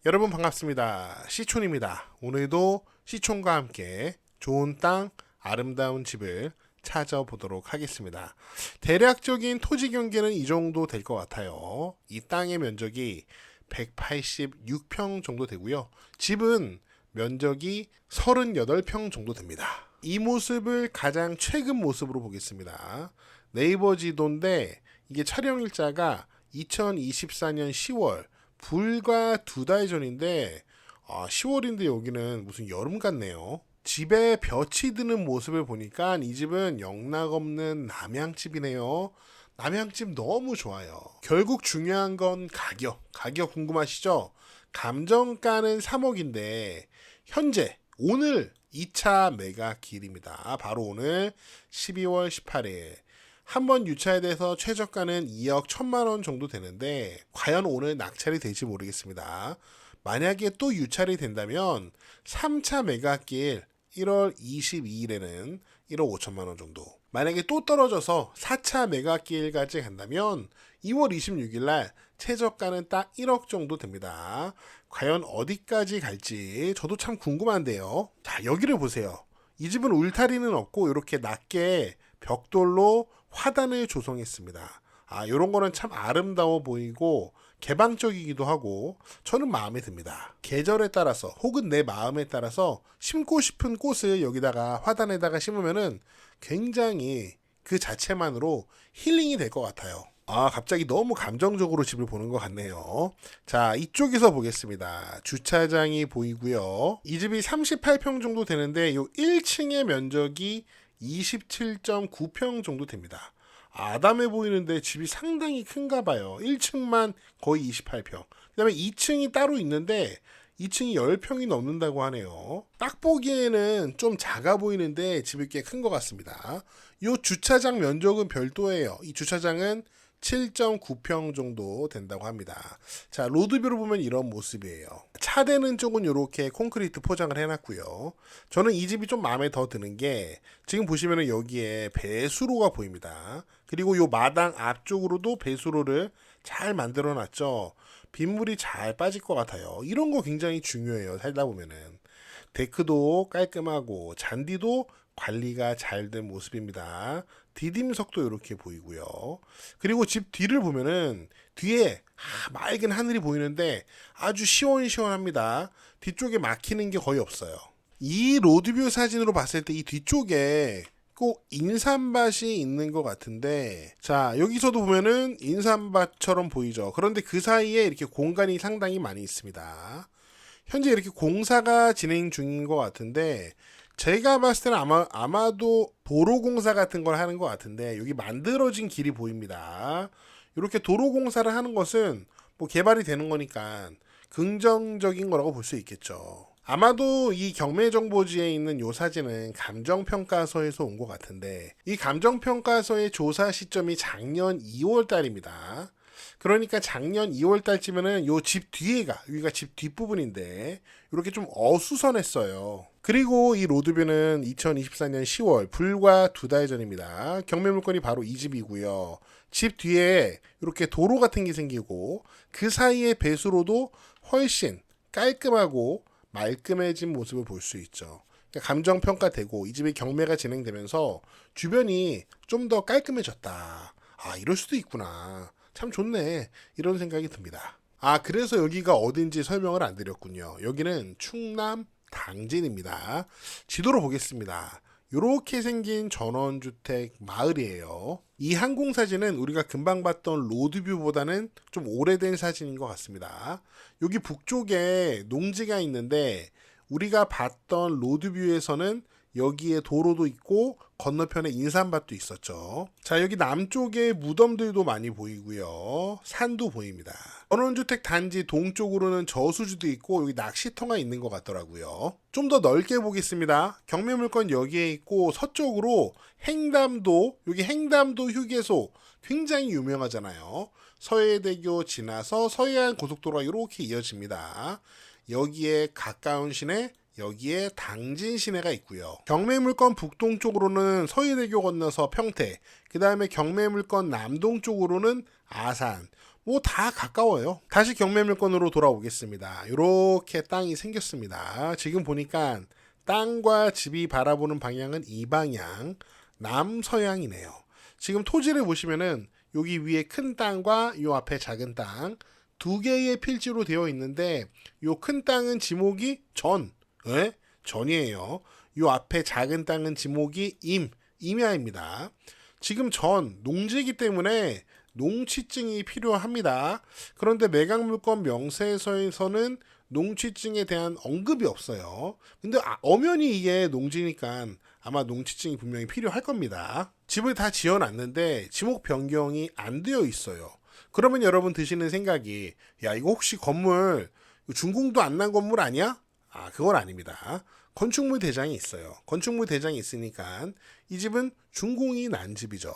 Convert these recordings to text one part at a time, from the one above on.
여러분 반갑습니다. 시촌입니다. 오늘도 시촌과 함께 좋은 땅, 아름다운 집을 찾아보도록 하겠습니다. 대략적인 토지 경계는 이 정도 될 것 같아요. 이 땅의 면적이 186평 정도 되고요. 집은 면적이 38평 정도 됩니다. 이 모습을 가장 최근 모습으로 보겠습니다. 네이버 지도인데 이게 촬영 일자가 2024년 10월 불과 2달 전인데 10월인데 여기는 무슨 여름 같네요. 집에 볕이 드는 모습을 보니까 이 집은 영락없는 남양집이네요. 남양집 너무 좋아요. 결국 중요한 건 가격 궁금하시죠? 감정가는 3억인데 현재 오늘 2차 매각길입니다. 바로 오늘 12월 18일 한번 유찰돼서 최저가는 2억 1천만 원 정도 되는데 과연 오늘 낙찰이 될지 모르겠습니다. 만약에 또 유찰이 된다면 3차 매각길 1월 22일에는 1억 5천만 원 정도. 만약에 또 떨어져서 4차 매각길까지 간다면 2월 26일 날 최저가는 딱 1억 정도 됩니다. 과연 어디까지 갈지 저도 참 궁금한데요. 자, 여기를 보세요. 이 집은 울타리는 없고 이렇게 낮게 벽돌로 화단을 조성했습니다. 이런 거는 참 아름다워 보이고 개방적이기도 하고 저는 마음에 듭니다. 계절에 따라서 혹은 내 마음에 따라서 심고 싶은 꽃을 여기다가 화단에다가 심으면은 굉장히 그 자체만으로 힐링이 될 것 같아요. 갑자기 너무 감정적으로 집을 보는 것 같네요. 자, 이쪽에서 보겠습니다. 주차장이 보이고요. 이 집이 38평 정도 되는데 요 1층의 면적이 27.9평 정도 됩니다. 아담해 보이는데 집이 상당히 큰가 봐요. 1층만 거의 28평. 그 다음에 2층이 따로 있는데 2층이 10평이 넘는다고 하네요. 딱 보기에는 좀 작아 보이는데 집이 꽤 큰 것 같습니다. 이 주차장 면적은 별도예요. 이 주차장은 7.9평 정도 된다고 합니다. 자, 로드뷰로 보면 이런 모습이에요. 차대는 쪽은 이렇게 콘크리트 포장을 해놨고요. 저는 이 집이 좀 마음에 더 드는 게 지금 보시면 여기에 배수로가 보입니다. 그리고 이 마당 앞쪽으로도 배수로를 잘 만들어놨죠. 빗물이 잘 빠질 것 같아요. 이런 거 굉장히 중요해요. 살다 보면은. 데크도 깔끔하고 잔디도 관리가 잘 된 모습입니다. 디딤석도 이렇게 보이고요. 그리고 집 뒤를 보면은 뒤에 맑은 하늘이 보이는데 아주 시원시원합니다. 뒤쪽에 막히는 게 거의 없어요. 이 로드뷰 사진으로 봤을 때 이 뒤쪽에 꼭 인삼밭이 있는 것 같은데 자, 여기서도 보면은 인삼밭처럼 보이죠. 그런데 그 사이에 이렇게 공간이 상당히 많이 있습니다. 현재 이렇게 공사가 진행 중인 것 같은데 제가 봤을 때는 아마도 도로 공사 같은 걸 하는 것 같은데 여기 만들어진 길이 보입니다. 이렇게 도로 공사를 하는 것은 뭐 개발이 되는 거니까 긍정적인 거라고 볼 수 있겠죠. 아마도 이 경매정보지에 있는 요 사진은 감정평가서에서 온 것 같은데 이 감정평가서의 조사 시점이 작년 2월 달입니다. 그러니까 작년 2월 달쯤에는 요 집 뒤에가 여기가 집 뒷부분인데 이렇게 좀 어수선했어요. 그리고 이 로드뷰는 2024년 10월 불과 2달 전입니다. 경매 물건이 바로 이 집이고요. 집 뒤에 이렇게 도로 같은 게 생기고 그 사이에 배수로도 훨씬 깔끔하고 말끔해진 모습을 볼 수 있죠. 그러니까 감정평가되고 이 집의 경매가 진행되면서 주변이 좀 더 깔끔해졌다. 이럴 수도 있구나. 참 좋네. 이런 생각이 듭니다. 그래서 여기가 어딘지 설명을 안 드렸군요. 여기는 충남 당진입니다. 지도로 보겠습니다. 이렇게 생긴 전원주택 마을이에요. 이 항공사진은 우리가 금방 봤던 로드뷰보다는 좀 오래된 사진인 것 같습니다. 여기 북쪽에 농지가 있는데 우리가 봤던 로드뷰에서는 여기에 도로도 있고 건너편에 인삼밭도 있었죠. 자, 여기 남쪽에 무덤들도 많이 보이고요. 산도 보입니다. 전원주택 단지 동쪽으로는 저수지도 있고 여기 낚시터가 있는 것 같더라고요. 좀 더 넓게 보겠습니다. 경매물건 여기에 있고 서쪽으로 횡담도, 여기 횡담도 휴게소 굉장히 유명하잖아요. 서해대교 지나서 서해안 고속도로가 이렇게 이어집니다. 여기에 가까운 시내 여기에 당진 시내가 있고요. 경매물건 북동쪽으로는 서해대교 건너서 평택, 그 다음에 경매물건 남동쪽으로는 아산, 뭐 다 가까워요. 다시 경매물건으로 돌아오겠습니다. 이렇게 땅이 생겼습니다. 지금 보니까 땅과 집이 바라보는 방향은 이 방향, 남서향이네요. 지금 토지를 보시면은 여기 위에 큰 땅과 요 앞에 작은 땅 두 개의 필지로 되어 있는데 요 큰 땅은 지목이 전, 예? 전이에요. 요 앞에 작은 땅은 지목이 임야입니다. 지금 전, 농지이기 때문에 농취증이 필요합니다. 그런데 매각물건 명세서에서는 농취증에 대한 언급이 없어요. 근데 엄연히 이게 농지니까 아마 농취증이 분명히 필요할 겁니다. 집을 다 지어놨는데 지목 변경이 안 되어 있어요. 그러면 여러분 드시는 생각이 야 이거 혹시 건물 준공도 안 난 건물 아니야? 그건 아닙니다. 건축물 대장이 있어요. 건축물 대장이 있으니까 이 집은 준공이 난 집이죠.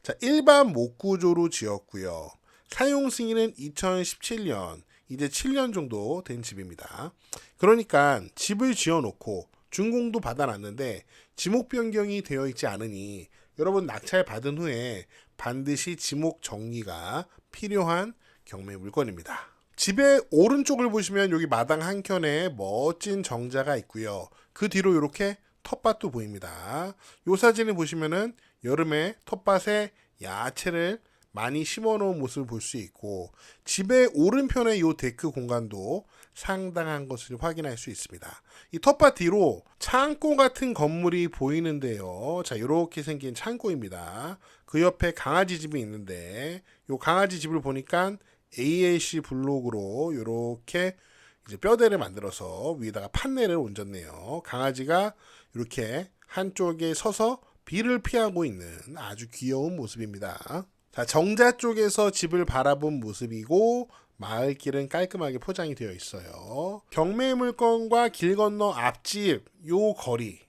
자, 일반 목구조로 지었고요. 사용 승인은 2017년, 이제 7년 정도 된 집입니다. 그러니까 집을 지어놓고 준공도 받아놨는데 지목 변경이 되어 있지 않으니 여러분 낙찰 받은 후에 반드시 지목 정리가 필요한 경매 물건입니다. 집의 오른쪽을 보시면 여기 마당 한켠에 멋진 정자가 있고요. 그 뒤로 이렇게 텃밭도 보입니다. 이 사진을 보시면은 여름에 텃밭에 야채를 많이 심어놓은 모습을 볼 수 있고 집의 오른편의 이 데크 공간도 상당한 것을 확인할 수 있습니다. 이 텃밭 뒤로 창고 같은 건물이 보이는데요. 자, 이렇게 생긴 창고입니다. 그 옆에 강아지 집이 있는데 이 강아지 집을 보니까 AAC 블록으로 이렇게 이제 뼈대를 만들어서 위에다가 판넬을 얹었네요. 강아지가 이렇게 한쪽에 서서 비를 피하고 있는 아주 귀여운 모습입니다. 자, 정자 쪽에서 집을 바라본 모습이고 마을길은 깔끔하게 포장이 되어 있어요. 경매물건과 길 건너 앞집 요 거리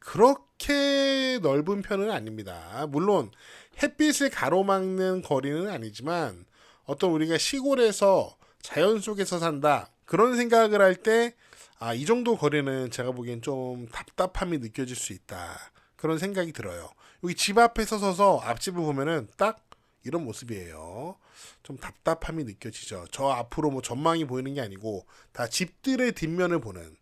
그렇게 넓은 편은 아닙니다. 물론 햇빛을 가로막는 거리는 아니지만 어떤 우리가 시골에서 자연 속에서 산다 그런 생각을 할 때 이 정도 거리는 제가 보기엔 좀 답답함이 느껴질 수 있다 그런 생각이 들어요. 여기 집 앞에 서서 앞집을 보면은 딱 이런 모습이에요. 좀 답답함이 느껴지죠. 저 앞으로 뭐 전망이 보이는 게 아니고 다 집들의 뒷면을 보는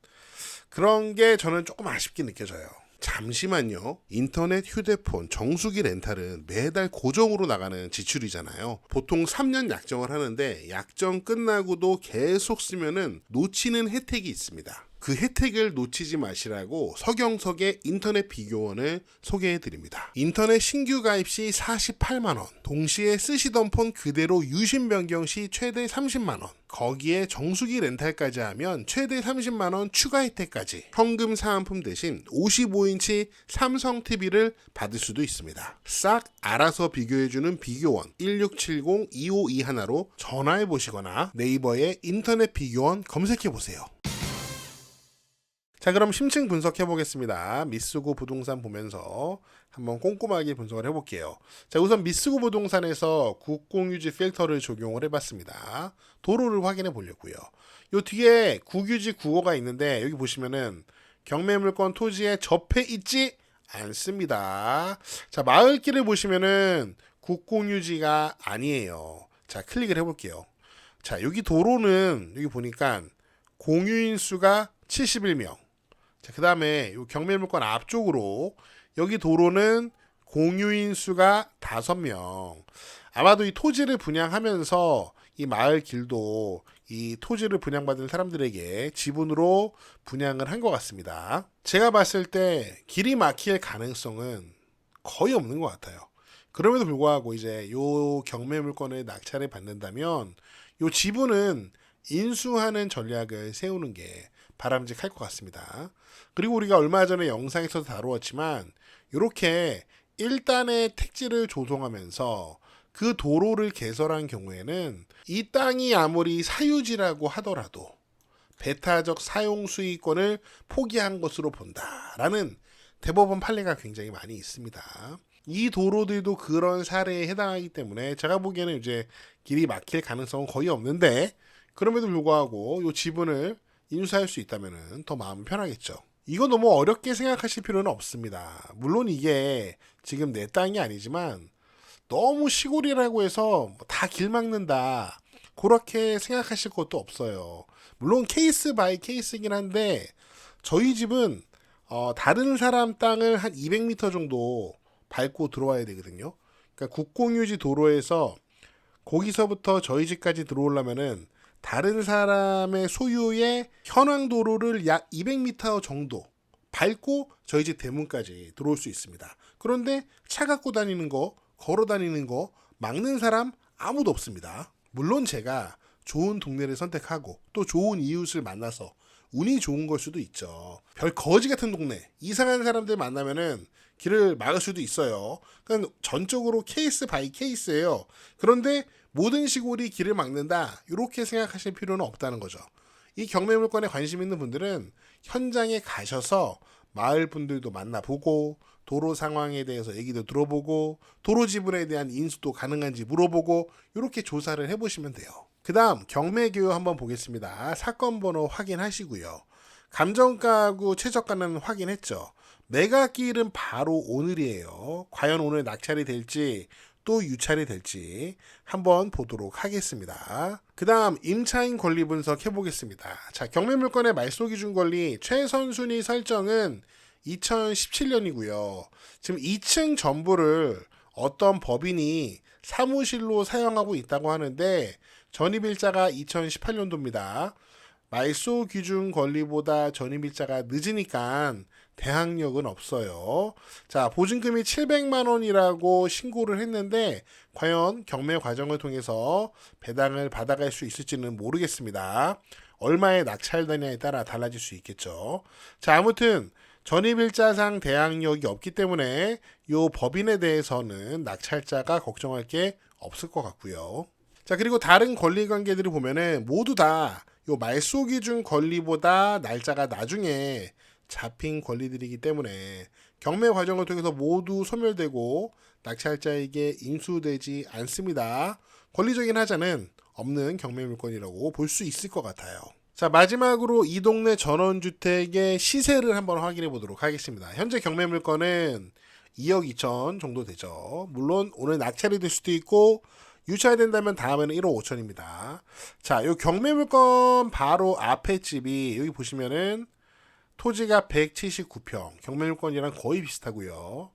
그런 게 저는 조금 아쉽게 느껴져요. 잠시만요. 인터넷, 휴대폰, 정수기 렌탈은 매달 고정으로 나가는 지출이잖아요. 보통 3년 약정을 하는데 약정 끝나고도 계속 쓰면은 놓치는 혜택이 있습니다. 그 혜택을 놓치지 마시라고 서경석의 인터넷 비교원을 소개해드립니다. 인터넷 신규 가입 시 48만원, 동시에 쓰시던 폰 그대로 유심 변경 시 최대 30만원, 거기에 정수기 렌탈까지 하면 최대 30만원 추가 혜택까지 현금 사은품 대신 55인치 삼성 TV를 받을 수도 있습니다. 싹 알아서 비교해주는 비교원 1670-2521로 전화해보시거나 네이버에 인터넷 비교원 검색해보세요. 자, 그럼 심층 분석해 보겠습니다. 미쓰고 부동산 보면서 한번 꼼꼼하게 분석을 해볼게요. 자, 우선 미쓰고 부동산에서 국공유지 필터를 적용을 해봤습니다. 도로를 확인해 보려고요. 요 뒤에 국유지 국어가 있는데 여기 보시면은 경매물건 토지에 접해 있지 않습니다. 자, 마을길을 보시면은 국공유지가 아니에요. 자, 클릭을 해볼게요. 자, 여기 도로는 여기 보니까 공유인 수가 71명. 자, 그 다음에 경매물건 앞쪽으로 여기 도로는 공유인 수가 5명. 아마도 이 토지를 분양하면서 이 마을 길도 이 토지를 분양받은 사람들에게 지분으로 분양을 한 것 같습니다. 제가 봤을 때 길이 막힐 가능성은 거의 없는 것 같아요. 그럼에도 불구하고 이제 요 경매물건을 낙찰을 받는다면 요 지분은 인수하는 전략을 세우는 게 바람직할 것 같습니다. 그리고 우리가 얼마 전에 영상에서도 다루었지만 이렇게 1단의 택지를 조성하면서 그 도로를 개설한 경우에는 이 땅이 아무리 사유지라고 하더라도 배타적 사용 수익권을 포기한 것으로 본다라는 대법원 판례가 굉장히 많이 있습니다. 이 도로들도 그런 사례에 해당하기 때문에 제가 보기에는 이제 길이 막힐 가능성은 거의 없는데 그럼에도 불구하고 이 지분을 인수할 수 있다면 더 마음 편하겠죠. 이거 너무 어렵게 생각하실 필요는 없습니다. 물론 이게 지금 내 땅이 아니지만 너무 시골이라고 해서 다 길 막는다 그렇게 생각하실 것도 없어요. 물론 케이스 바이 케이스이긴 한데 저희 집은 다른 사람 땅을 한 200m 정도 밟고 들어와야 되거든요. 그러니까 국공유지 도로에서 거기서부터 저희 집까지 들어오려면은 다른 사람의 소유의 현황 도로를 약 200m 정도 밟고 저희 집 대문까지 들어올 수 있습니다. 그런데 차 갖고 다니는 거, 걸어 다니는 거 막는 사람 아무도 없습니다. 물론 제가 좋은 동네를 선택하고 또 좋은 이웃을 만나서 운이 좋은 걸 수도 있죠. 별 거지 같은 동네, 이상한 사람들 만나면은 길을 막을 수도 있어요. 그러니까 전적으로 케이스 바이 케이스예요. 그런데 모든 시골이 길을 막는다 이렇게 생각하실 필요는 없다는 거죠. 이 경매물건에 관심 있는 분들은 현장에 가셔서 마을 분들도 만나보고 도로 상황에 대해서 얘기도 들어보고 도로 지분에 대한 인수도 가능한지 물어보고 이렇게 조사를 해보시면 돼요. 그 다음 경매교육 한번 보겠습니다. 사건 번호 확인하시고요. 감정가하고 최저가는 확인했죠. 매각기일은 바로 오늘이에요. 과연 오늘 낙찰이 될지 또 유찰이 될지 한번 보도록 하겠습니다. 그 다음 임차인 권리 분석 해보겠습니다. 자, 경매물건의 말소기준 권리 최선순위 설정은 2017년이고요. 지금 2층 전부를 어떤 법인이 사무실로 사용하고 있다고 하는데 전입일자가 2018년도입니다. 말소 기준 권리보다 전입일자가 늦으니까 대항력은 없어요. 자, 보증금이 700만 원이라고 신고를 했는데 과연 경매 과정을 통해서 배당을 받아갈 수 있을지는 모르겠습니다. 얼마에 낙찰되냐에 따라 달라질 수 있겠죠. 자, 아무튼 전입일자상 대항력이 없기 때문에 이 법인에 대해서는 낙찰자가 걱정할 게 없을 것 같고요. 자, 그리고 다른 권리관계들을 보면은 모두 다 요 말소 기준 권리보다 날짜가 나중에 잡힌 권리들이기 때문에 경매 과정을 통해서 모두 소멸되고 낙찰자에게 인수되지 않습니다. 권리적인 하자는 없는 경매물건이라고 볼 수 있을 것 같아요. 자, 마지막으로 이 동네 전원주택의 시세를 한번 확인해 보도록 하겠습니다. 현재 경매물건은 2억 2천 정도 되죠. 물론 오늘 낙찰이 될 수도 있고 유찰된다면 다음에는 1억 5천입니다. 자, 요 경매물건 바로 앞에 집이 여기 보시면은 토지가 179평, 경매물건이랑 거의 비슷하고요.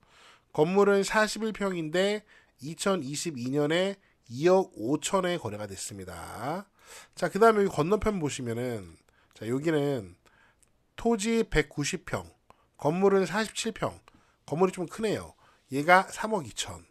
건물은 41평인데 2022년에 2억 5천에 거래가 됐습니다. 자, 그 다음에 여기 건너편 보시면은 자, 여기는 토지 190평, 건물은 47평, 건물이 좀 크네요. 얘가 3억 2천.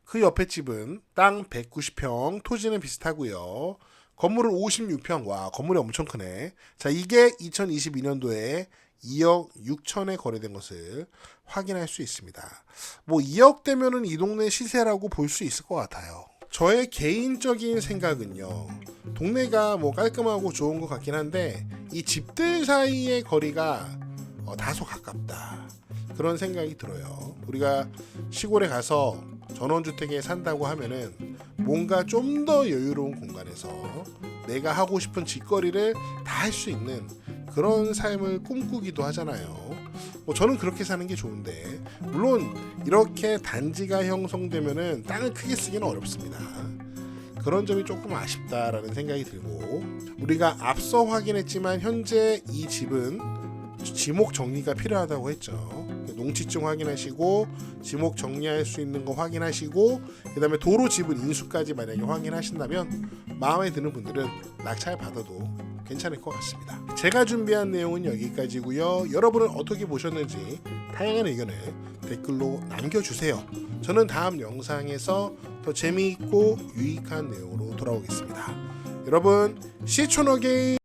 그 옆에 집은 땅 190평, 토지는 비슷하고요. 건물은 56평. 와, 건물이 엄청 크네. 자, 이게 2022년도에 2억 6천에 거래된 것을 확인할 수 있습니다. 뭐 2억 되면은 이 동네 시세라고 볼 수 있을 것 같아요. 저의 개인적인 생각은요. 동네가 뭐 깔끔하고 좋은 것 같긴 한데 이 집들 사이의 거리가 다소 가깝다. 그런 생각이 들어요. 우리가 시골에 가서 전원주택에 산다고 하면은 뭔가 좀 더 여유로운 공간에서 내가 하고 싶은 짓거리를 다 할 수 있는 그런 삶을 꿈꾸기도 하잖아요. 뭐 저는 그렇게 사는 게 좋은데 물론 이렇게 단지가 형성되면은 땅을 크게 쓰기는 어렵습니다. 그런 점이 조금 아쉽다라는 생각이 들고 우리가 앞서 확인했지만 현재 이 집은 지목 정리가 필요하다고 했죠. 농지증 확인하시고 지목 정리할 수 있는 거 확인하시고 그 다음에 도로 지분 인수까지 만약에 확인하신다면 마음에 드는 분들은 낙찰 받아도 괜찮을 것 같습니다. 제가 준비한 내용은 여기까지고요. 여러분은 어떻게 보셨는지 다양한 의견을 댓글로 남겨주세요. 저는 다음 영상에서 더 재미있고 유익한 내용으로 돌아오겠습니다. 여러분 시촌어게인